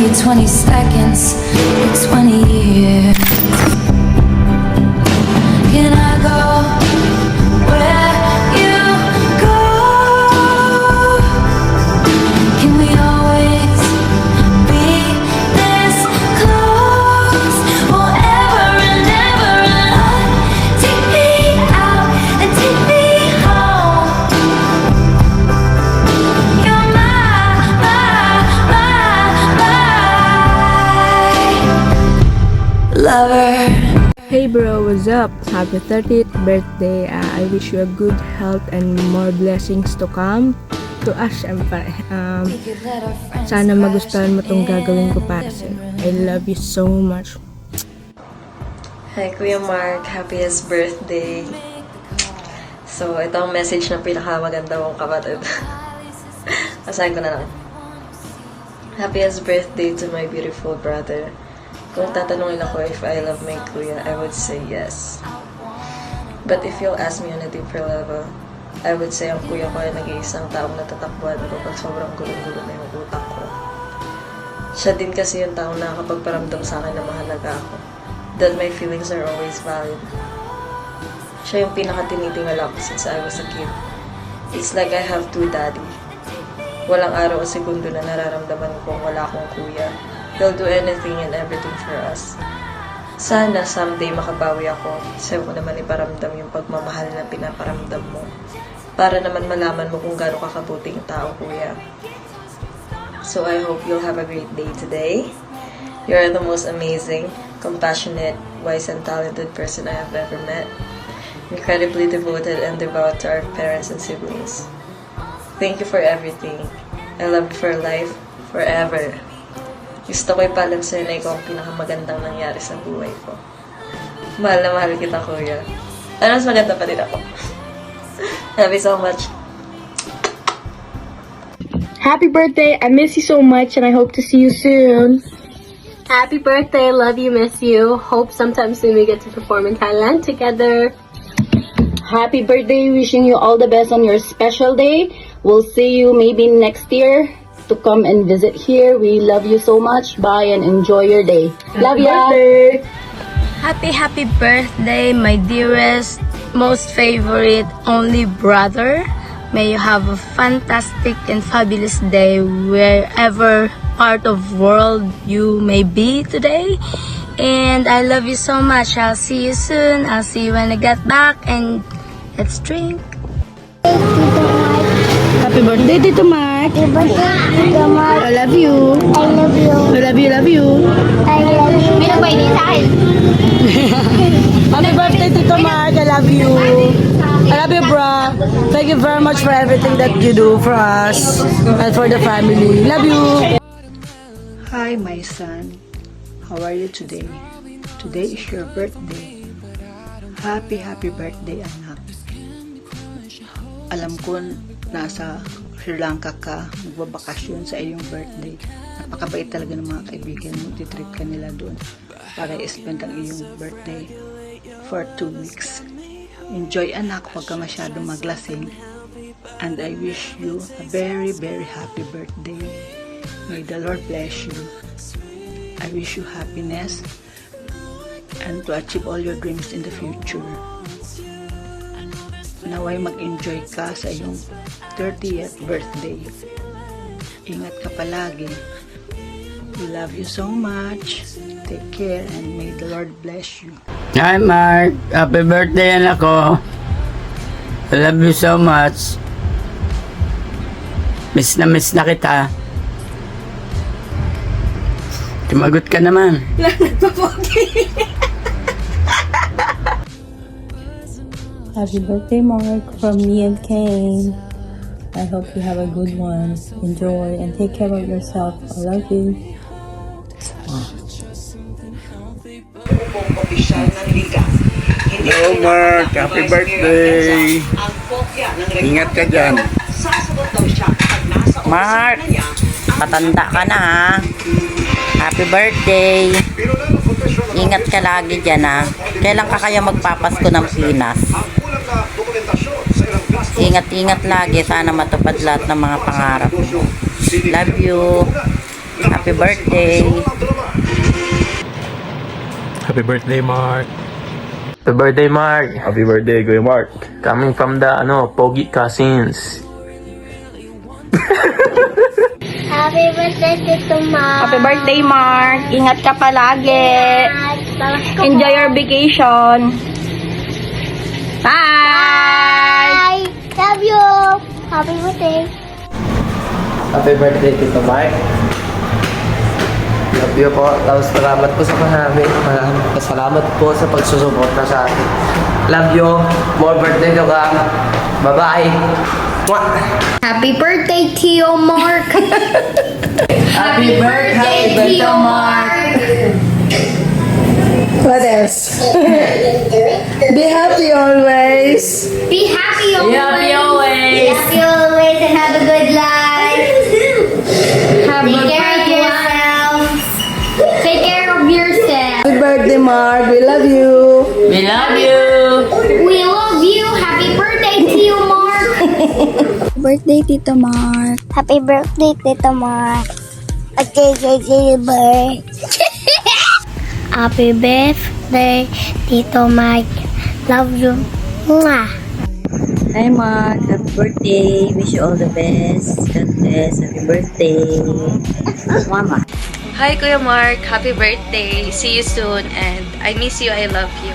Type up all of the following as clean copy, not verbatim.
be 20 seconds, 20 years. Can I go where you go? Can we always be this close? Forever and ever and on. Take me out and take me home. You're my lover. Hey bro, what's up? Happy 30th birthday. I wish you a good health and more blessings to come. To us, syempre. Sana magustuhan mo tong gagawin ko para sa'yo. I love you so much. Hi Kuya Mark, happiest birthday. So, ito ang message ng pinakamaganda kong kapatid. Asahin ko na lang. Happiest birthday to my beautiful brother. Kung tatanungin ako if I love my kuya, I would say yes. But if you'll ask me on a deeper level, I would say ang kuya ko ay nag-iisang taong natatakbuhan ko pag sobrang gulong-gulo na yung utak ko. Siya din kasi yung taong nakakapagparamdam sa akin na mahalaga ako. That my feelings are always valid. Siya yung pinaka-tinitingala ko since I was a kid. It's like I have two daddy. Walang araw o segundo na nararamdaman kong wala akong kuya. He'll do anything and everything for us. Sana someday makabawi ako. Sa'yo ko naman iparamdam yung pagmamahal na pinaparamdam mo. Para naman malaman mo kung gaano kakabuting tao, kuya. So I hope you'll have a great day today. You're the most amazing, compassionate, wise and talented person I have ever met. Incredibly devoted and devout to our parents and siblings. Thank you for everything. I love you for life, forever. Gusto ko ipalam sa'yo na ikaw ang pinakamagandang nangyari sa buhay ko. Mahal na mahal kita, kuya. Ano mas maganda pa din ako. Love you so much. Happy birthday! I miss you so much and I hope to see you soon. Happy birthday, love you, miss you. Hope sometime soon we get to perform in Thailand together. Happy birthday, wishing you all the best on your special day. We'll see you maybe next year to come and visit here. We love you so much. Bye and enjoy your day. Love ya. Happy birthday, my dearest, most favorite, only brother. May you have a fantastic and fabulous day wherever part of world you may be today. And I love you so much. I'll see you soon. I'll see you when I get back and let's drink. Happy birthday, Tito Mark. Happy birthday, Tito Mark. I love you. I love you. I love you, love you. I love you. May nagbay sa akin. Happy birthday, Tito Mark. I love you. I love you, bro. Thank you very much for everything that you do for us and for the family. Love you. Hi, my son. How are you today? Today is your birthday. Happy birthday, anak. Alam ko nasa Sri Lanka ka, magbabakasyon sa iyong birthday. Napakabait talaga ng mga kaibigan mo. Titreat ka nila doon para i-spend ang iyong birthday for 2 weeks. Enjoy, anak, huwag ka masyadong maglasing. And I wish you a very happy birthday. May the Lord bless you. I wish you happiness and to achieve all your dreams in the future. Naway mag-enjoy ka sa iyong 30th birthday. Ingat ka palagi. We love you so much. Take care and may the Lord bless you. Hi Mark, happy birthday anak ko. I love you so much. Miss na kita. Tumagot ka naman. Happy birthday, Mark, from me and Kane. I hope you have a good one. Enjoy and take care of yourself. I love you. Hello, Mark. Happy birthday. Ingat ka dyan. Mark, matanda ka na ha. Happy birthday. Ingat ka lagi dyan ha. Kailan ka kaya magpapasko ng Pinas? Ingat-ingat lagi. Sana matupad lahat ng mga pangarap mo. Love you. Happy birthday. Happy birthday, Mark. Happy birthday, Mark. Happy birthday, Kuya Mark. Coming from the Pogi Cousins. Happy birthday, Tito Mark. Happy birthday, Mark. Ingat ka palagi. Enjoy your vacation. Bye! Bye. Love you. Happy birthday. Happy birthday, Tito Mark. Love you po. Tapos salamat po sa marami. Salamat po sa pagsusuporta sa akin. Love you. More birthday to come. Bye-bye. Mwah! Happy birthday, Tio Mark. Happy birthday, Tito Mark. What else? Be happy always. Be happy always. Be happy always. Be happy always and have a good life. Take care of yourself. Take care of yourself. Happy birthday, Mark. We love you. We love you. We love you. Happy birthday, Tio Mark. Birthday, Tito Mark. Happy birthday, Tito Mark. Okay, birthday. Happy birthday, Tito Mark. Love you. Mwah. Hi, Mark. Happy birthday. Wish you all the best. God bless. Happy birthday. Mama. Hi, Kuya Mark. Happy birthday. See you soon and I miss you. I love you.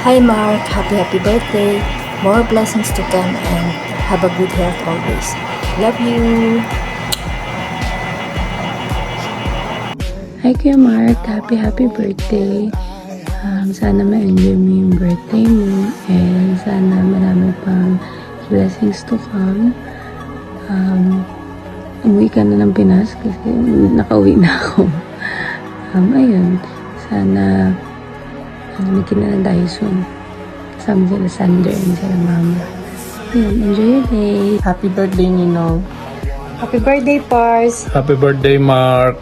Hi Mark, happy birthday. More blessings to come and have a good health always. Love you. Hi Kuya Mark, happy birthday. Sana ma-enjoy mo yung birthday mo and sana marami pang blessings to come. Umuwi ka na ng Pinas kasi nakauwi na ako. Ayun, sana namitin na lang tayo soon. Kasama sila Sander and sila Mama. Ayun, enjoy your day. Happy birthday, Ninong. Happy birthday, Pars. Happy birthday, Mark.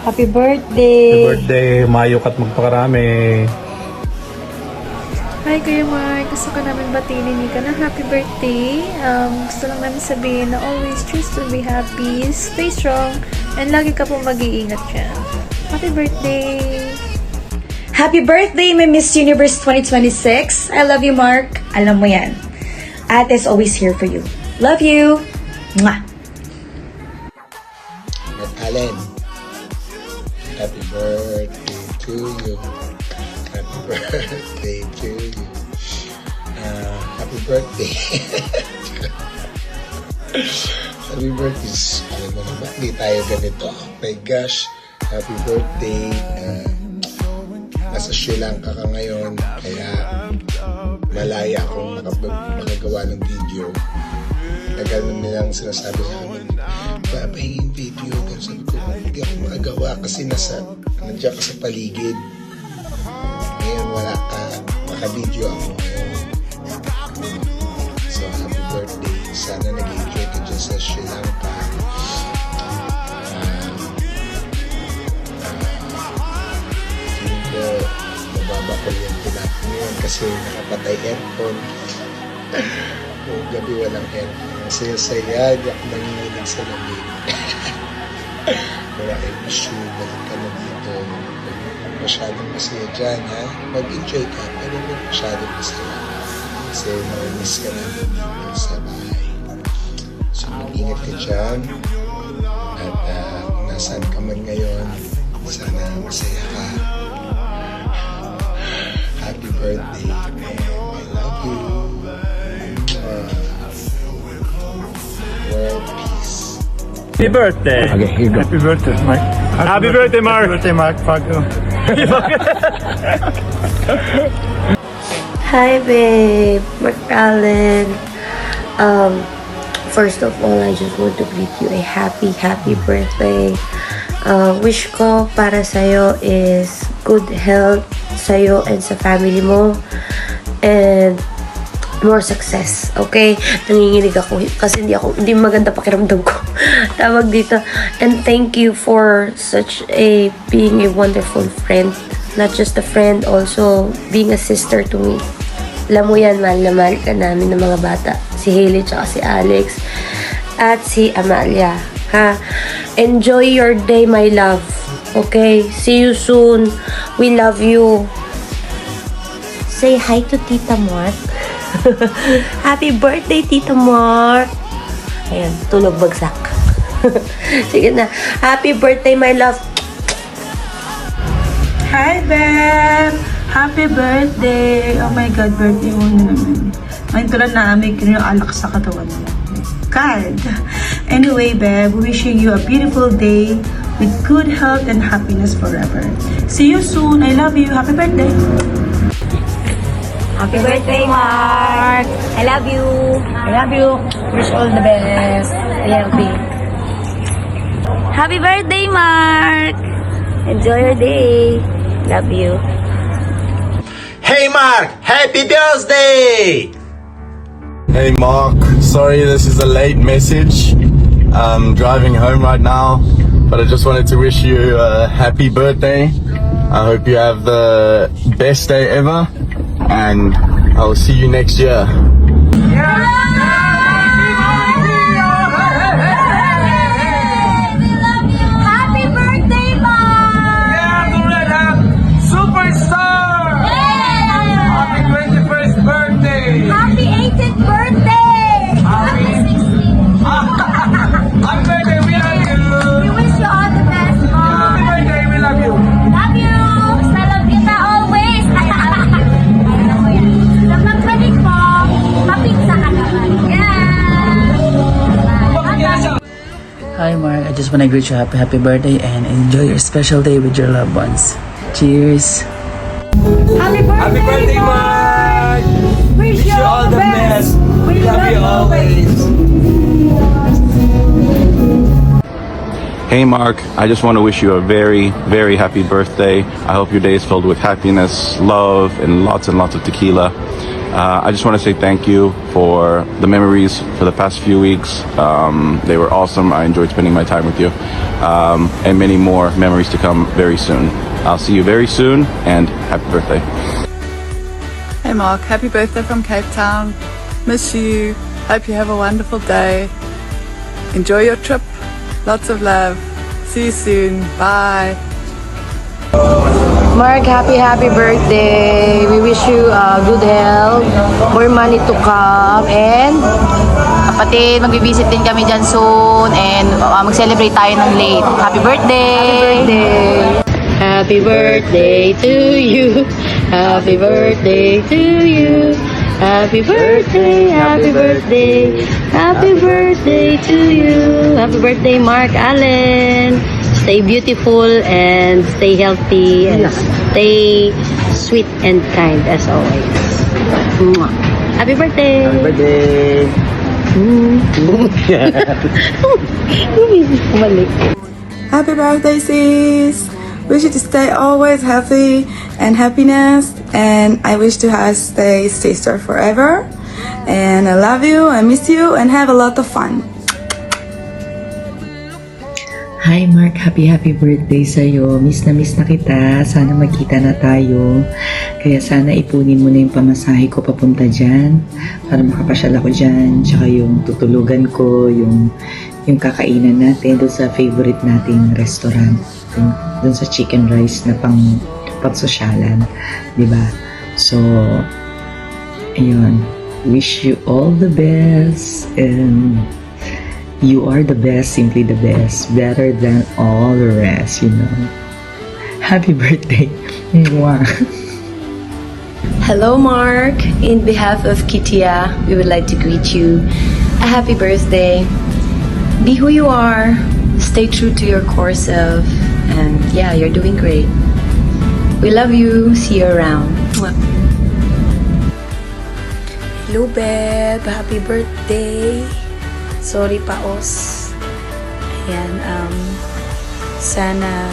Happy birthday. Happy birthday. Mayo ka't magpakarami. Hi, Kuya Mark. Gusto ka namin batiin ka ng happy birthday. Gusto lang namin sabihin na always choose to be happy, stay strong, and lagi ka pong mag-iingat dyan. Happy birthday! Happy birthday, my Miss Universe 2026. I love you, Mark. Alam mo yan. Ate is always here for you. Love you. Mwah. Allen, happy birthday to you. Happy birthday to you. Happy birthday. Happy birthday. Alam mo naman, di tayo ganito. Oh my gosh. Happy birthday. Nasa Sri Lanka ka ngayon, kaya malaya akong makagawa ng video. Na gano'n nilang sinasabi sa amin, papahingin video. Pero sabi ko, hindi ako makagawa kasi nandiyan ka sa paligid. Ngayon wala ka, maka-video ako ngayon. So, happy birthday. Sana nag-enjoy ka dyan sa Sri Lanka. Mababa ko yung pinapin ngayon kasi nakapatay aircon. Kung gabi walang aircon. Ang saya-saya, di ako nanginginig sa lamig. Wala kayong issue, balik ka lang dito. Masyadong masaya dyan, ha? Mag-enjoy ka, pero huwag masyadong masaya. Kasi namiss ka na dito sa bahay. So, mag-ingat ka dyan. At kung nasaan ka man ngayon, sana masaya ka. Happy birthday, and I love you. World peace. Happy birthday. Okay, here you go. Happy birthday, Mark. Happy birthday, Mark. Happy birthday, Mark. Hi, babe. Mark Allen. First of all, I just want to greet you a happy birthday. Wish ko para sa'yo is good health sa'yo and sa family mo. And more success, okay? Nanginginig ako kasi hindi maganda pakiramdam ko. Tawag dito. And thank you for being a wonderful friend. Not just a friend, also being a sister to me. Alam mo yan, mahal na mahal ka namin ng mga bata. Si Hailey tsaka si Alex at si Amalia. Ha? Enjoy your day, my love. Okay? See you soon. We love you. Say hi to Tita Mark. Happy birthday, Tita Mark. Ayan, tulog bagsak. Sige na. Happy birthday, my love. Hi, Beb! Happy birthday! Oh my God, birthday mo na naman. May tulad na may alak sa katawan mo. God! Anyway, Beb, wishing you a beautiful day with good health and happiness forever. See you soon. I love you. Happy birthday! Happy birthday, Mark! I love you! I love you! Wish all the best! Healthy! Happy birthday, Mark! Enjoy your day! Love you! Hey Mark! Happy birthday! Hey Mark, sorry this is a late message. I'm driving home right now, but I just wanted to wish you a happy birthday. I hope you have the best day ever, and I'll see you next year. Happy birthday, Mark! Superstar! Happy 21st birthday! Happy 18th birthday! Happy 16th! Happy birthday, we love you! We wish you all the best, Mark! Happy birthday, we love you! Love you! Sa love kita always! Ano mo yan? Sa magbalik mo, mapizza ka naman. Hi Mark, I just want to greet you happy birthday and enjoy your special day with your loved ones. Cheers! Happy birthday, Happy birthday, Mark! Wish you all the best! We love you always! Hey Mark, I just want to wish you a very, very happy birthday. I hope your day is filled with happiness, love, and lots of tequila. I just want to say thank you for the memories for the past few weeks. They were awesome. I enjoyed spending my time with you. And many more memories to come very soon. I'll see you very soon, and happy birthday. Hey Mark, happy birthday from Cape Town. Miss you. Hope you have a wonderful day. Enjoy your trip. Lots of love. See you soon. Bye. Mark, happy birthday. We wish you good health, more money to come, and kapatid, magbibisit din kami dyan soon, and mag-celebrate tayo ng late. Happy birthday! Happy birthday to you. Happy birthday to you. Happy birthday, happy birthday. Happy birthday to you. Happy birthday, Mark Allen. Stay beautiful and stay healthy and stay sweet and kind as always. Mwah. Happy birthday! Happy birthday! Happy birthday, sis! Wish you to stay always healthy and happiness, and I wish to have stay sister forever. And I love you, I miss you, and have a lot of fun. Hi Mark, happy birthday sa'yo. Miss na kita. Sana magkita na tayo. Kaya sana ipunin mo na yung pamasahe ko papunta dyan para makapasyal ako dyan. Tsaka yung tutulugan ko, yung kakainan natin doon sa favorite nating restaurant. Doon sa chicken rice na pangsosyalan. Diba? So, ayun. Wish you all the best and you are the best, simply the best, better than all the rest, you know. Happy birthday. Mwah. Hello, Mark. In behalf of Kitia, we would like to greet you a happy birthday. Be who you are. Stay true to your core self. And yeah, you're doing great. We love you. See you around. Mwah. Hello, Beb. Happy birthday. Sorry, Paos. Ayan, sana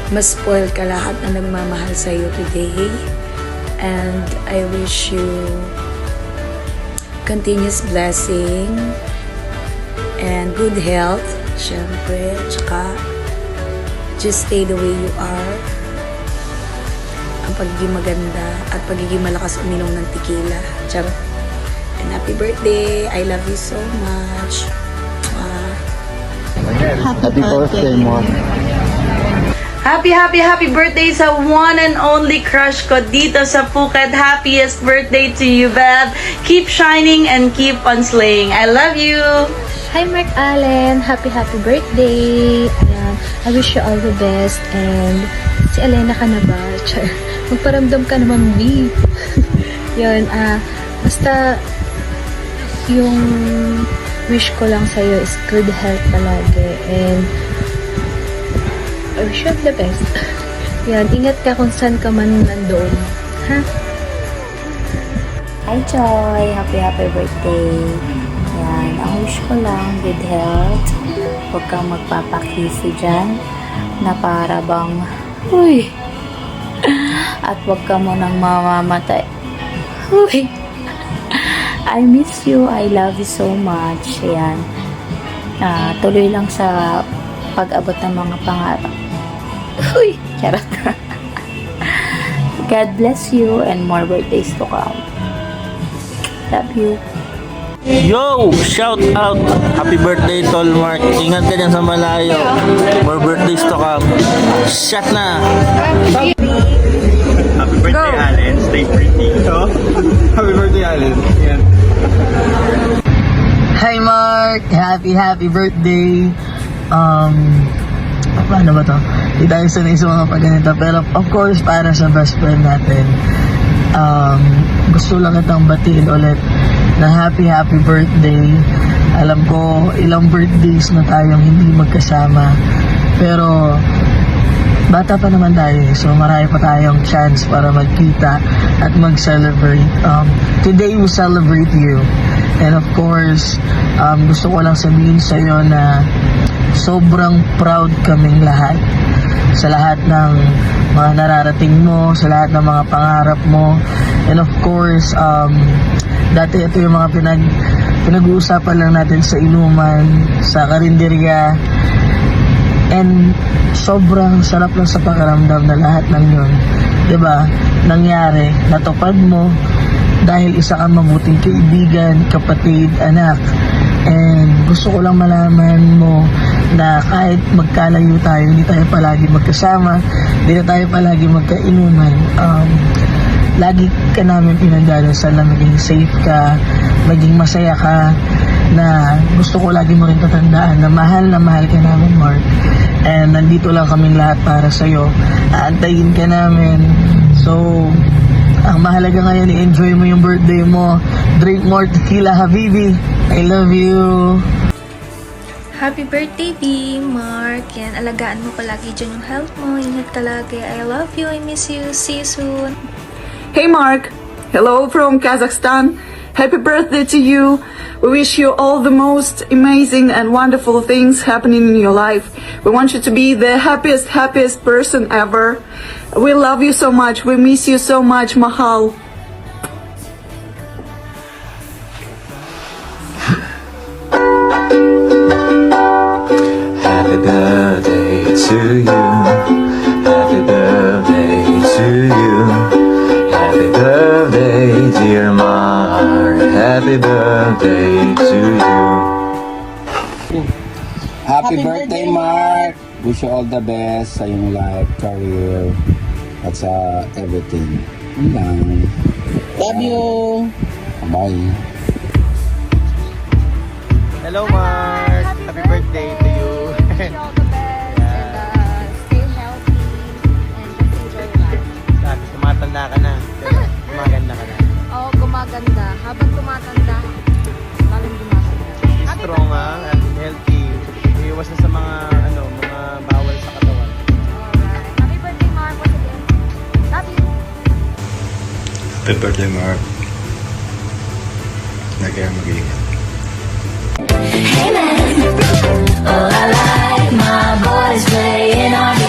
mas spoil ka lahat na nagmamahal sa'yo today. And I wish you continuous blessing and good health, syempre. Tsaka, just stay the way you are. Ang pagiging maganda at pagiging malakas uminom ng tequila. Charot. And happy birthday. I love you so much. Happy birthday, Mark. Happy birthday sa one and only crush ko dito sa Phuket. Happiest birthday to you, Bev. Keep shining and keep on slaying. I love you. Hi, Mark Allen. Happy birthday. Ayan, I wish you all the best. And si Elena ka na ba? Char. Magparamdam ka naman, B. Yun, basta yung wish ko lang sa'yo is good health palagi. And I wish you all the best. Yan, ingat ka kung saan ka man nandoon. Ha? Hi, Joy. Happy birthday. Yan, ang wish ko lang, good health. Huwag kang magpapakisi dyan na para bang, uy, at huwag ka munang mamamatay. Uy, I miss you. I love you so much. Yan. Tuloy lang sa pag-abot ng mga pangarap. Uy, charot. God bless you and more birthdays to come. Love you. Yo! Shout out! Happy birthday, Tol Mark. Ingat ka dyan sa malayo. More birthdays to come. Shot na! Happy birthday, Allen. Stay pretty. So, happy birthday, Allen. Yan. Hi, Mark! Happy birthday! Paano ba to? Hindi tayo sanay sa mga pagganito. Pero, of course, para sa best friend natin, gusto lang itang batiin ulit na happy birthday. Alam ko, ilang birthdays na tayong hindi magkasama. Pero, bata pa naman tayo. So, marami pa tayong chance para magkita at mag-celebrate. Today, we celebrate you. And of course, gusto ko lang sabihin sa'yo na sobrang proud kaming lahat sa lahat ng mga nararating mo, sa lahat ng mga pangarap mo. And of course, dati ito yung mga pinag-uusapan lang natin sa inuman, sa karinderya. And sobrang sarap lang sa pakiramdam na lahat ng yun, 'di ba? Nangyari, natupad mo dahil isa kang mabuting kaibigan, kapatid, anak. And gusto ko lang malaman mo na kahit magkalayo tayo, hindi tayo palagi magkasama, hindi na tayo palagi magkainuman. Lagi ka namin pinagdarasal na maging safe ka, maging masaya ka, na gusto ko lagi mo rin tatandaan na mahal ka namin, Mark. And nandito lang kaming lahat para sa'yo. Aantayin ka namin. So, ang mahalaga ngayon, i-enjoy mo yung birthday mo. Drink more tequila, habibi. I love you. Happy birthday, B, Mark. Yan, alagaan mo palagi dyan yung health mo. Ingat ka lagi. I love you. I miss you. See you soon. Hey Mark, hello from Kazakhstan. Happy birthday to you. We wish you all the most amazing and wonderful things happening in your life. We want you to be the happiest person ever. We love you so much. We miss you so much, Mahal. Happy birthday to you. Happy birthday to you. Happy birthday, dear Mark. Happy birthday to you. Happy birthday, Mark. Wish you all the best sa iyong life, career, at sa everything. Yun lang. Love you. Bye. Hello, Mark! Happy birthday to you! Wish you all the best and stay healthy and enjoy your life. Sabi, tumatanda ka na. Pero gumaganda ka na. Oo, gumaganda. Habang tumatanda, lalong gumaganda. Strong at healthy. Iwas na sa mga bawal sa katawan. Alright. Happy birthday, Mark. Once again. Love you. Happy birthday, Mark. Lagi kang mag-iingat. Hey man, oh I like my boys playing on the